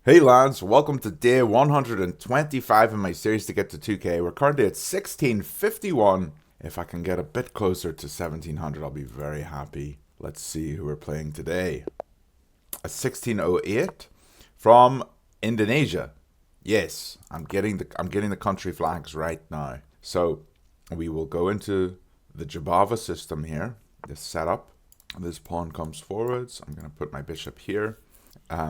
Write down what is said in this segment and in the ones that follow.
Hey lads, welcome to day 125 in my series to get to 2k. We're currently at 1651. If I can get a bit closer to 1700, I'll be very happy. Let's see who we're playing today. A 1608 from Indonesia. Yes, I'm getting the country flags right now. So we will go into the Jobava system here, this setup. This pawn comes forwards. I'm going to put my bishop here.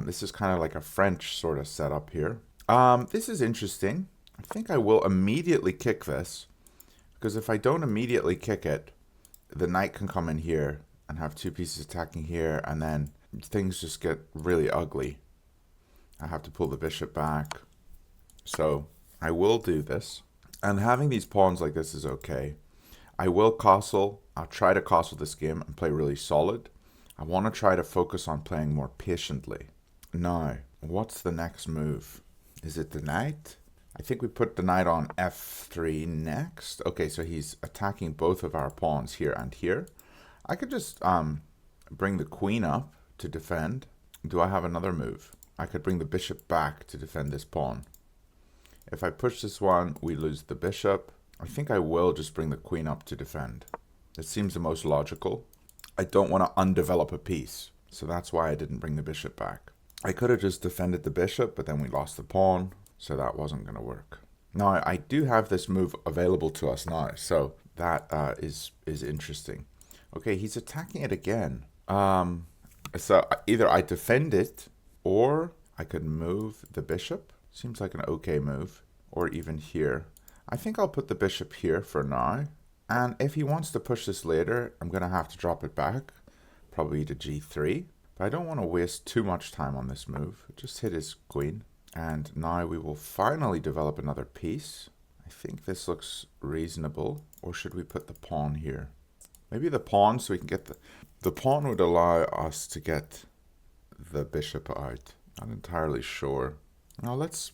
This is kind of like a French sort of setup here. This is interesting. I think I will immediately kick this, because if I don't immediately kick it, the knight can come in here and have two pieces attacking here, and then things just get really ugly. I have to pull the bishop back. So I will do this. And having these pawns like this is okay. I will castle. I'll try to castle this game and play really solid. I want to try to focus on playing more patiently. Now, what's the next move? Is it the knight? I think we put the knight on f3 next. Okay, so he's attacking both of our pawns here and here. I could just bring the queen up to defend. Do I have another move? I could bring the bishop back to defend this pawn. If I push this one, we lose the bishop. I think I will just bring the queen up to defend. It seems the most logical. I don't want to undevelop a piece, so that's why I didn't bring the bishop back. I could have just defended the bishop, but then we lost the pawn, so that wasn't going to work. Now, I do have this move available to us now, so that is interesting. Okay, he's attacking it again. So either I defend it, or I could move the bishop. Seems like an okay move, or even here. I think I'll put the bishop here for now. And if he wants to push this later, I'm going to have to drop it back, probably to g3. But I don't want to waste too much time on this move. Just hit his queen. And now we will finally develop another piece. I think this looks reasonable. Or should we put the pawn here? Maybe the pawn, so we can get the pawn would allow us to get the bishop out. Not entirely sure. Now let's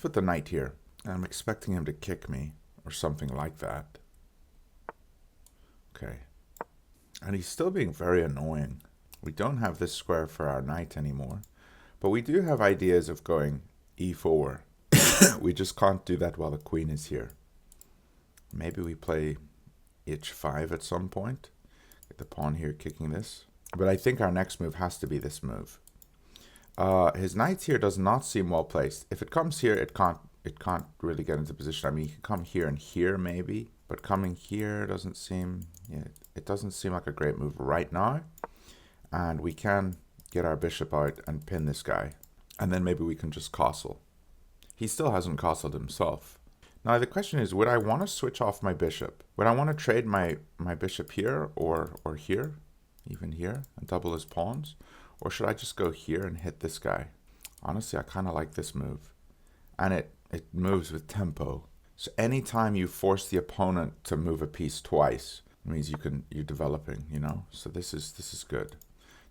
put the knight here. I'm expecting him to kick me or something like that. Okay. And he's still being very annoying. We don't have this square for our knight anymore. But we do have ideas of going e4. We just can't do that while the queen is here. Maybe we play h5 at some point. Get the pawn here kicking this. But I think our next move has to be this move. His knight here does not seem well placed. If it comes here, it can't really get into position. I mean, he can come here and here maybe. But coming here doesn't seem, it doesn't seem like a great move right now. And we can get our bishop out and pin this guy. And then maybe we can just castle. He still hasn't castled himself. Now the question is, would I want to switch off my bishop? Would I want to trade my bishop here or here, even here, and double his pawns? Or should I just go here and hit this guy? Honestly, I kind of like this move. And it moves with tempo. So anytime you force the opponent to move a piece twice, it means you're developing, you know? So this is good.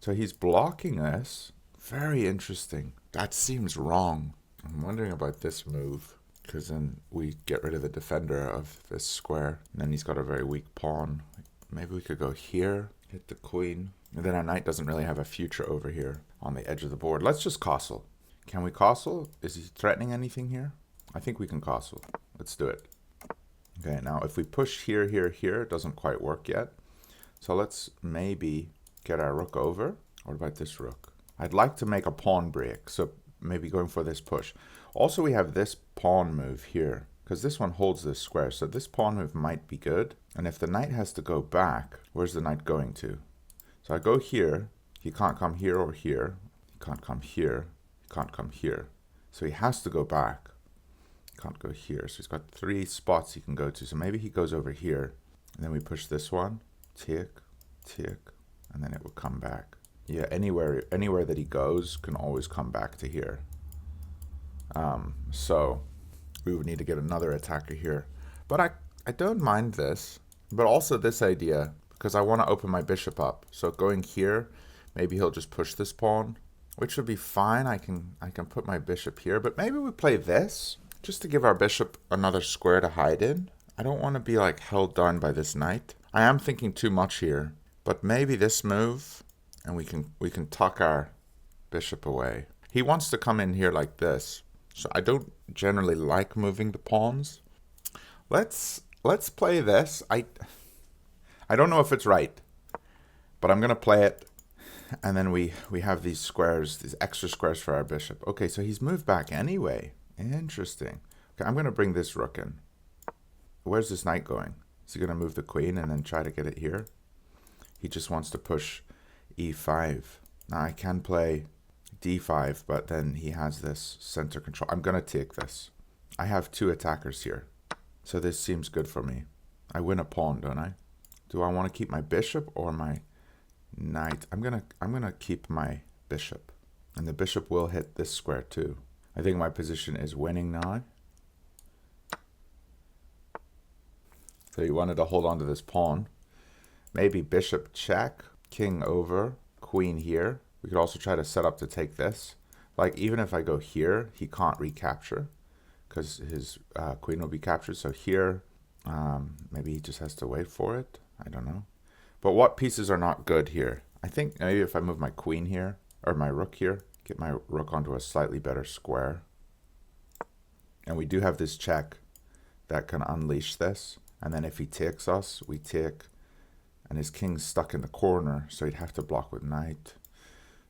So he's blocking this. Very interesting. That seems wrong. I'm wondering about this move, because then we get rid of the defender of this square. And then he's got a very weak pawn. Maybe we could go here, hit the queen. And then our knight doesn't really have a future over here on the edge of the board. Let's just castle. Can we castle? Is he threatening anything here? I think we can castle. Let's do it. Okay, now if we push here, here, here, it doesn't quite work yet. So let's maybe get our rook over. What about this rook? I'd like to make a pawn break, so maybe going for this push. Also, we have this pawn move here, because this one holds this square, so this pawn move might be good. And if the knight has to go back, where's the knight going to? So I go here. He can't come here or here. He can't come here. He can't come here. So he has to go back. Can't go here, so he's got 3 spots he can go to. So maybe he goes over here, and then we push this one, tick, tick, and then it will come back. Yeah, anywhere that he goes can always come back to here. So we would need to get another attacker here. But I don't mind this, but also this idea, because I want to open my bishop up. So going here, maybe he'll just push this pawn, which would be fine. I can put my bishop here, but maybe we play this. Just to give our bishop another square to hide in. I don't want to be like held down by this knight. I am thinking too much here, but maybe this move, and we can tuck our bishop away. He wants to come in here like this. So I don't generally like moving the pawns. Let's play this. I don't know if it's right, but I'm gonna play it. And then we have these squares, these extra squares for our bishop. Okay, so he's moved back anyway. Interesting. Okay, I'm gonna bring this rook in. Where's this knight going? Is he gonna move the queen and then try to get it here? He just wants to push e5. Now I can play d5, but then he has this center control. I'm gonna take this. I have two attackers here, so this seems good for me. I win a pawn, don't I? Do I want to keep my bishop or my knight? I'm gonna keep my bishop, and the bishop will hit this square too. I think my position is winning now. So he wanted to hold on to this pawn. Maybe bishop check, king over, queen here. We could also try to set up to take this. Like, even if I go here, he can't recapture because his queen will be captured. So here, maybe he just has to wait for it. I don't know. But what pieces are not good here? I think maybe if I move my queen here, or my rook here, get my rook onto a slightly better square. And we do have this check that can unleash this. And then if he takes us, we take, and his king's stuck in the corner, so he'd have to block with knight.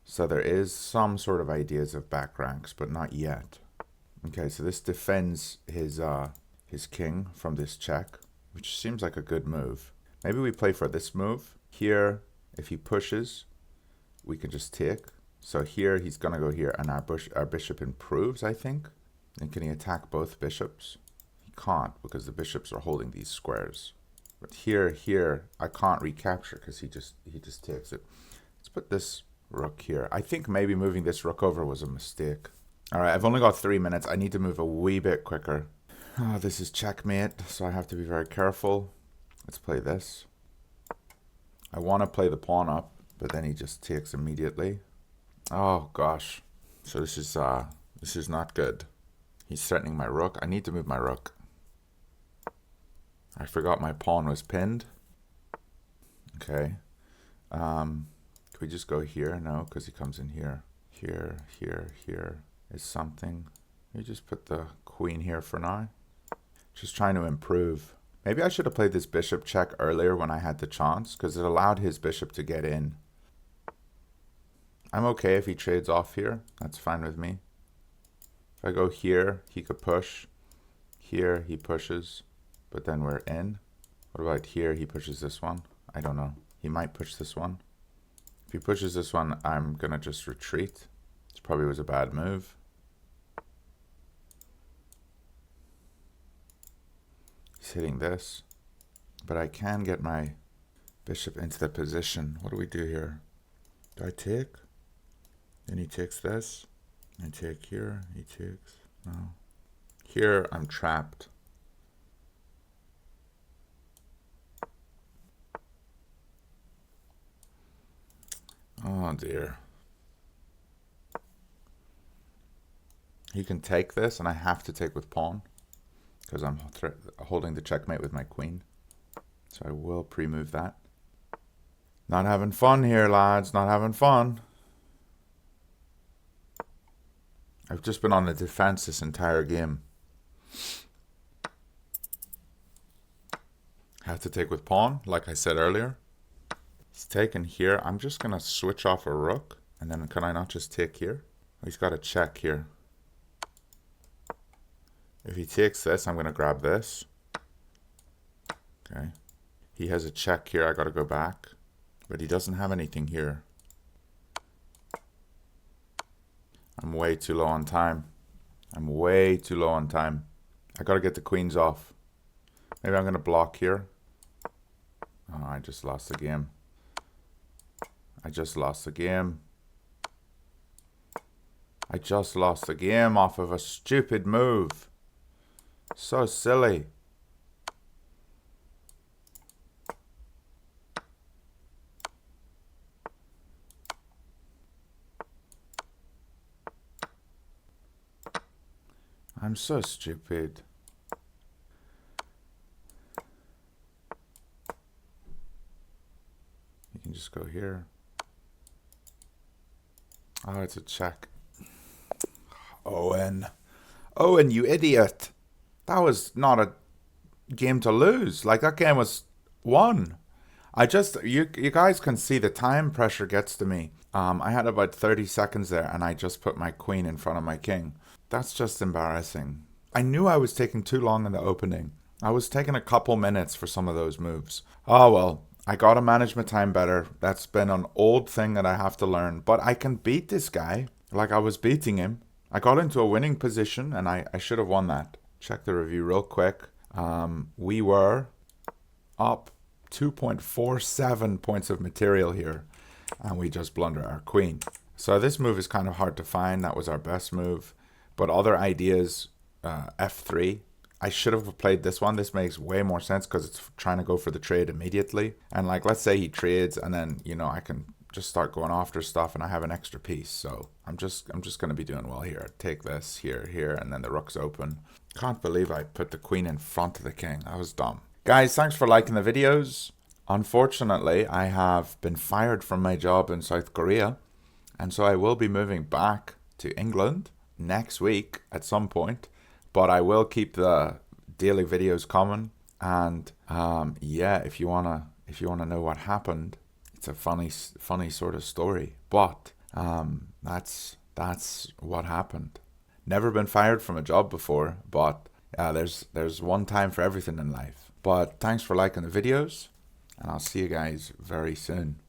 So there is some sort of ideas of back ranks, but not yet. Okay, so this defends his king from this check, which seems like a good move. Maybe we play for this move. Here, if he pushes, we can just take. So here, he's going to go here, and our bishop improves, I think. And can he attack both bishops? He can't, because the bishops are holding these squares. But here, I can't recapture, because he just takes it. Let's put this rook here. I think maybe moving this rook over was a mistake. All right, I've only got 3 minutes. I need to move a wee bit quicker. Oh, this is checkmate, so I have to be very careful. Let's play this. I want to play the pawn up, but then he just takes immediately. Oh gosh. So this is not good. He's threatening my rook. I need to move my rook. I forgot my pawn was pinned. Okay. Can we just go here? No, because he comes in here. Here is something. You just put the queen here for now. Just trying to improve. Maybe I should have played this bishop check earlier when I had the chance, because it allowed his bishop to get in. I'm okay if he trades off here. That's fine with me. If I go here, he could push. Here, he pushes, but then we're in. What about here? He pushes this one. I don't know. He might push this one. If he pushes this one, I'm going to just retreat. This probably was a bad move. He's hitting this. But I can get my bishop into the position. What do we do here? Do I take? Then he takes this. I take here. He takes. No. Here, I'm trapped. Oh dear. He can take this, and I have to take with pawn because I'm holding the checkmate with my queen. So I will pre-move that. Not having fun here, lads. Not having fun. I've just been on the defense this entire game. Have to take with pawn, like I said earlier. He's taken here. I'm just going to switch off a rook. And then can I not just take here? He's got a check here. If he takes this, I'm going to grab this. Okay. He has a check here. I got to go back. But he doesn't have anything here. I'm way too low on time. I'm way too low on time. I got to get the queens off. Maybe I'm going to block here. Oh, I just lost the game. I just lost the game. I just lost the game off of a stupid move. So silly. I'm so stupid. You can just go here. Oh, it's a check. Owen. Owen, you idiot. That was not a game to lose. Like, that game was won. You guys can see the time pressure gets to me. I had about 30 seconds there and I just put my queen in front of my king. That's just embarrassing. I knew I was taking too long in the opening. I was taking a couple minutes for some of those moves. Oh well, I gotta manage my time better. That's been an old thing that I have to learn. But I can beat this guy. Like, I was beating him. I got into a winning position and I should have won that. Check the review real quick. We were up 2.47 points of material here, and we just blunder our queen. So this move is kind of hard to find. That was our best move. But other ideas, f3. I should have played this one. This makes way more sense because it's trying to go for the trade immediately. And like, let's say he trades and then, you know, I can just start going after stuff and I have an extra piece. So I'm just going to be doing well here. Take this here, and then the rook's open. Can't believe I put the queen in front of the king. That was dumb. Guys, thanks for liking the videos. Unfortunately, I have been fired from my job in South Korea. And so I will be moving back to England next week at some point. But I will keep the daily videos coming. And yeah, if you wanna know what happened, it's a funny sort of story. But that's what happened. Never been fired from a job before, but there's one time for everything in life. But thanks for liking the videos, and I'll see you guys very soon.